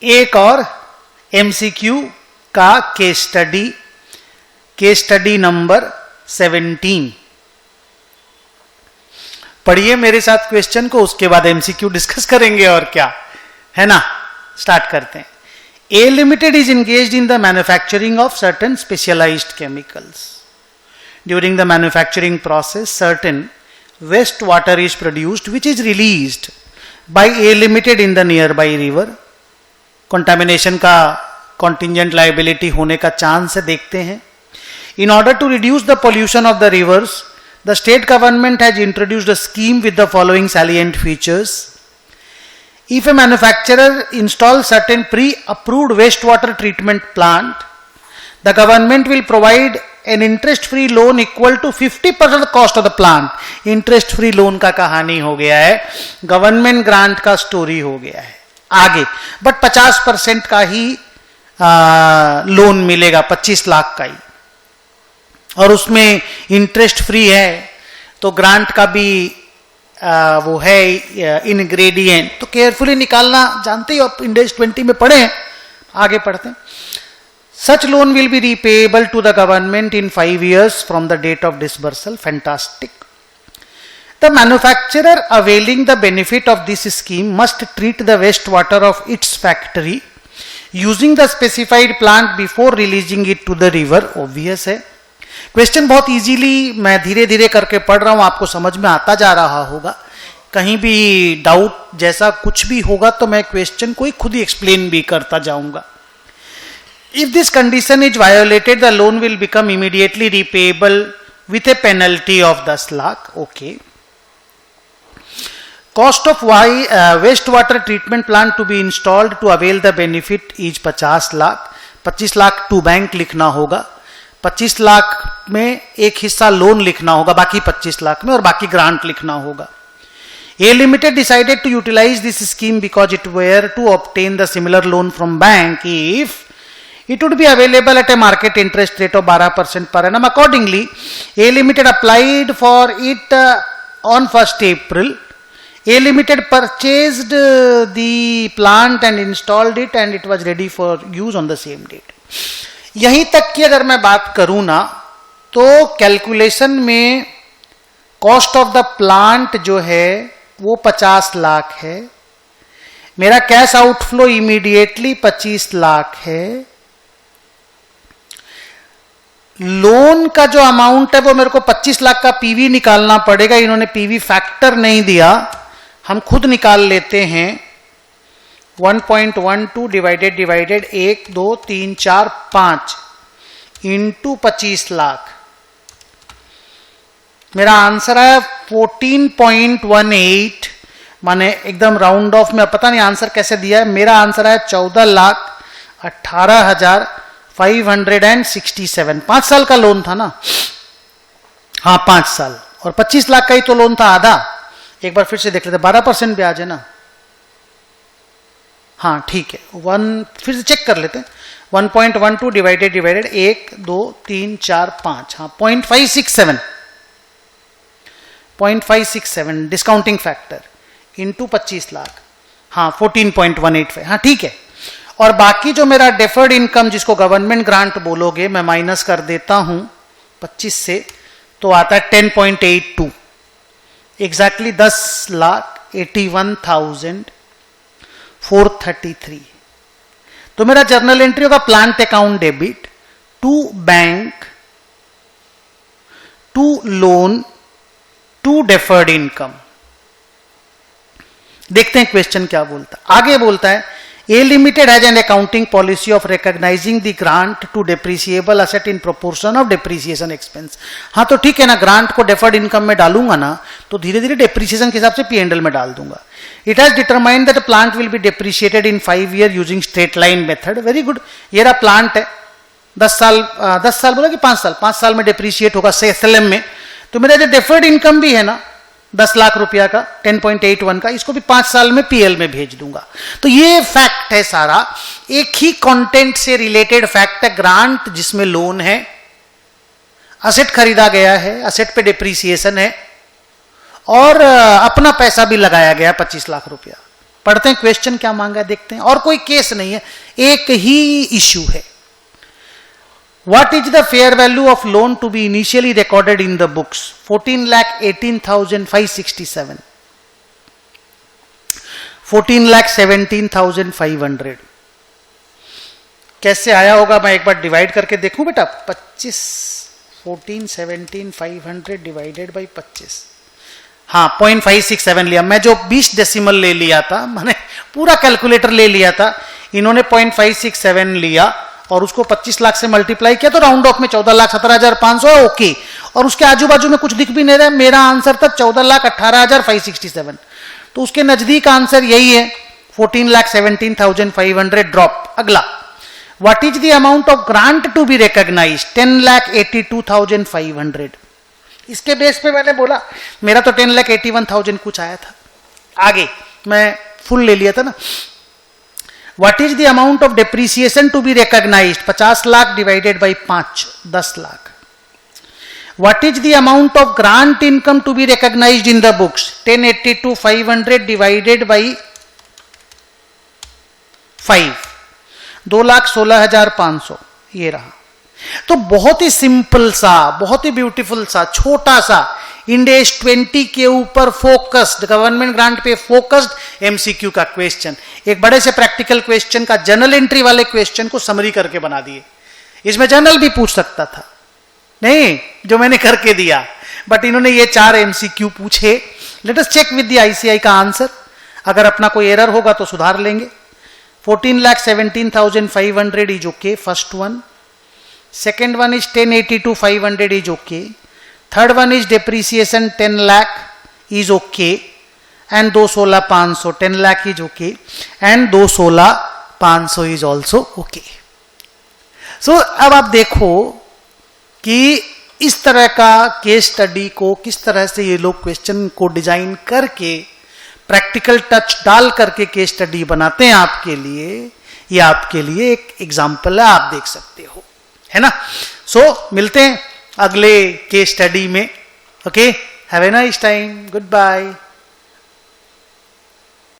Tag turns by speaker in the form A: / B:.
A: एक और एमसीक्यू का केस स्टडी नंबर 17। पढ़िए मेरे साथ क्वेश्चन को, उसके बाद एमसीक्यू डिस्कस करेंगे और क्या है ना। स्टार्ट करते हैं। A Limited is engaged in the manufacturing of certain specialized chemicals. During the manufacturing process, certain wastewater is produced which is released by A Limited in the nearby river. Contamination का contingent liability होने का chance है, देखते हैं। In order to reduce the pollution of the rivers, the state government has introduced a scheme with the following salient features. If a manufacturer installs certain pre-approved wastewater treatment plant, the government will provide an interest-free loan equal to 50% of the cost of the plant. Interest-free loan का कहानी हो गया है, government grant का story हो गया है आगे, बट 50% का ही लोन मिलेगा, 25 लाख का ही, और उसमें इंटरेस्ट फ्री है। तो ग्रांट का भी वो है इनग्रेडिएंट, तो केयरफुली निकालना जानते ही आप, इंडेक्स 20 में पढ़े हैं, आगे पढ़ते हैं। Such loan will be repayable to the government in 5 years from the date of disbursal. Fantastic. The manufacturer availing the benefit of this scheme must treat the wastewater of its factory using the specified plant before releasing it to the river. Obvious है। Question बहुत easily मैं धीरे धीरे करके पढ़ रहा हूं, आपको समझ में आता जा रहा होगा। कहीं भी डाउट जैसा कुछ भी होगा तो मैं क्वेश्चन को ही खुद ही एक्सप्लेन भी करता जाऊंगा। If this condition is violated, the loan will become immediately repayable with a penalty of 10 lakh. Okay. Cost of wastewater treatment plant to be installed to avail the benefit is 50 lakh. 25 lakh to bank लिखना होगा, 25 लाख में एक हिस्सा loan लिखना होगा, बाकी 25 लाख में, और बाकी ग्रांट लिखना होगा। A Limited decided to utilize this scheme because it were to obtain the similar loan from bank if it would be available at a market interest rate of 12% per annum. Accordingly, A Limited applied for it on 1st April. A Limited purchased the plant and installed it and it was ready for use on the same date. यहीं तक की अगर मैं बात करूं ना, तो calculation में कॉस्ट ऑफ द प्लांट जो है वो 50 लाख है, मेरा कैश आउटफ्लो इमीडिएटली 25 लाख है, लोन का जो अमाउंट है वो मेरे को 25 लाख का पीवी निकालना पड़ेगा। इन्होंने पीवी फैक्टर नहीं दिया, हम खुद निकाल लेते हैं। 1.12 डिवाइडेड 1 2 3 4 5 इंटू 25 लाख, मेरा आंसर है 14.18, माने एकदम राउंड ऑफ में, पता नहीं आंसर कैसे दिया है, मेरा आंसर है 14,18,567। 5 साल का लोन था ना, हाँ 5 साल, और 25 लाख का ही तो लोन था आधा। एक बार फिर से देख लेते, 12% ब्याज है ना, हाँ ठीक है, फिर से चेक कर लेते हैं। 1.12 डिवाइडेड 1 2 3 4 5, हाँ 0.567 डिस्काउंटिंग फैक्टर इंटू 25 लाख, हाँ 14.185, हाँ ठीक है। और बाकी जो मेरा डेफर्ड इनकम जिसको गवर्नमेंट ग्रांट बोलोगे, मैं माइनस कर देता हूं 25 से, तो आता है 10.82, एग्जैक्टली 10,81,433। तो मेरा जर्नल एंट्री होगा plant account debit to bank to loan to deferred income. देखते हैं क्वेश्चन क्या बोलता है। आगे बोलता है A Limited has an accounting policy of recognizing the grant to depreciable asset in proportion of depreciation expense. हाँ तो ठीक है ना, ग्रांट को डेफर्ड इनकम में डालूंगा ना, तो धीरे धीरे डेप्रिसिएशन के हिसाब से P&L में डाल दूंगा। It has determined that the plant will be depreciated in 5 years using straight line method. Very good. ये रहा प्लांट है, 10 साल बोला कि 5 साल, 5 साल में डेप्रिशिएट होगा SLM में। तो मेरा जो डेफर्ड इनकम भी है ना 10 लाख रुपया का 10.81 का, इसको भी 5 साल में PL में भेज दूंगा। तो ये फैक्ट है सारा, एक ही कंटेंट से रिलेटेड फैक्ट है। ग्रांट जिसमें लोन है, असेट खरीदा गया है, असेट पे डिप्रिसिएशन है, और अपना पैसा भी लगाया गया 25 लाख रुपया। पढ़ते हैं क्वेश्चन क्या मांगा है, देखते हैं। और कोई केस नहीं है, एक ही इश्यू है। What is the fair value of loan to be initially recorded in the books? 14,18,567. 14,17,500. कैसे आया होगा, मैं एक बार डिवाइड करके देखूं बेटा। 25 14,17,500 डिवाइडेड बाई 25, हाँ 0.567 लिया। मैं जो 20 डेसिमल ले लिया था, मैंने पूरा कैलकुलेटर ले लिया था, इन्होंने 0.567 लिया और उसको 25 लाख से मल्टीप्लाई किया तो राउंड ऑफ में 14,17,500 है, ओके। और उसके आजू बाजू में कुछ दिख भी नहीं रहा है, मेरा आंसर था 14,18,567। तो उसके नजदीक आंसर यही है, 14,17,500 ड्रॉप। अगला, what is the amount of grant to be recognised? 10,82,500। इसके बेस पे मैंने बोला, मेरा तो 10,81,000 कुछ आया था। आगे मैं फुल ले लिया था ना। What is the amount of depreciation to be recognized? 50 lakh divided by 5, 10 lakh. What is the amount of grant income to be recognized in the books? 10,82,500 divided by 5, 2,16,500, ये रहा। तो बहुत ही सिंपल सा, बहुत ही ब्यूटीफुल सा, छोटा सा, इंडेस 20 के ऊपर फोकस्ड, गवर्नमेंट ग्रांट पे फोकस्ड एमसीक्यू का क्वेश्चन। एक बड़े से प्रैक्टिकल क्वेश्चन का जर्नल एंट्री वाले क्वेश्चन को समरी करके बना दिए। इसमें जर्नल भी पूछ सकता था, नहीं जो मैंने करके दिया, बट इन्होंने ये 4 एमसीक्यू पूछे। Let us check with the ICI का आंसर, अगर अपना कोई एरर होगा तो सुधार लेंगे। 14,17,500 is okay, first one. Second one is 10,82,500 is okay. Third one is depreciation 10 lakh is okay. And 2,16,500, 10 lakh is okay. And 2,16,500 is also okay. So अब आप देखो कि इस तरह का केस स्टडी को किस तरह से ये लोग क्वेश्चन को डिजाइन करके प्रैक्टिकल टच डाल करके केस स्टडी बनाते हैं आपके लिए। ये आपके लिए एक एग्जाम्पल है, आप देख सकते हो, है ना। सो मिलते हैं अगले केस स्टडी में। Okay, have a nice time, good bye.